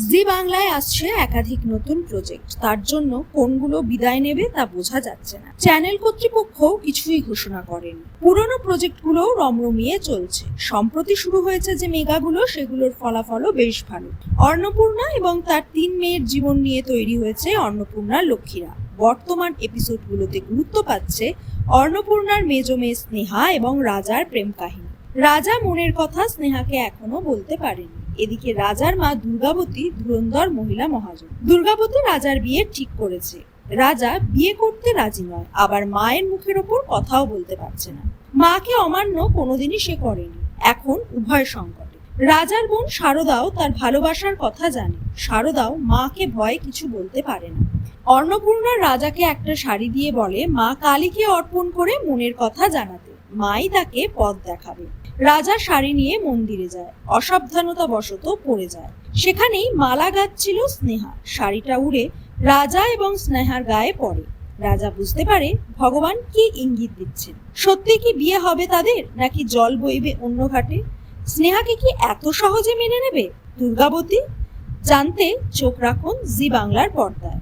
জি বাংলায় আসছে একাধিক নতুন প্রজেক্ট, তার জন্য কোনগুলো বিদায় নেবে তা বোঝা যাচ্ছে না। চ্যানেল কর্তৃপক্ষ কিছুই ঘোষণা করেনি। পুরনো প্রজেক্টগুলো রমরমিয়ে চলছে। সম্প্রতি শুরু হয়েছে যে মেগাগুলো, সেগুলোর ফলাফলও বেশ ভালো। অন্নপূর্ণা এবং তার 3 মেয়ের জীবন নিয়ে তৈরি হয়েছে অন্নপূর্ণার লক্ষ্মীরা। বর্তমান এপিসোডগুলোতে গুরুত্ব পাচ্ছে অন্নপূর্ণার মেজ মেয়ে স্নেহা এবং রাজার প্রেম কাহিনী। রাজা মনের কথা স্নেহাকে এখনো বলতে পারেনি। এদিকে রাজার মা দুর্গাবতী ধুরন্ধর মহিলা মহাজন। দুর্গাবতী রাজার বিয়ে ঠিক করেছে। রাজা বিয়ে করতে রাজি নয়, আবার মায়ের মুখের ওপর কথাও বলতে পারছে না। মাকে অমান্য কোনোদিনই সে করেনি। এখন উভয় সংকটে। রাজার বোন শারদাও তার ভালোবাসার কথা জানে। শারদাও মাকে ভয়ে কিছু বলতে পারে না। অন্নপূর্ণা রাজাকে একটা শাড়ি দিয়ে বলে মা কালীকে অর্পণ করে মনের কথা জানাতে। মাই তাকে পথ দেখাবে। রাজা শাড়ি নিয়ে মন্দিরে যায়। অসাবধানতা বশত পড়ে যায়। সেখানেই মালা গাচ্ছিল স্নেহা। শাড়িটা উড়ে রাজা এবং স্নেহার গায়ে পড়ে। রাজা বুঝতে পারে ভগবান কি ইঙ্গিত দিচ্ছেন। সত্যি কি বিয়ে হবে তাদের, নাকি জল বইবে অন্য ঘাটে? স্নেহাকে কি এত সহজে মেনে নেবে দুর্গাবতী? জানতে চোখ রাখুন জি বাংলার পর্দায়।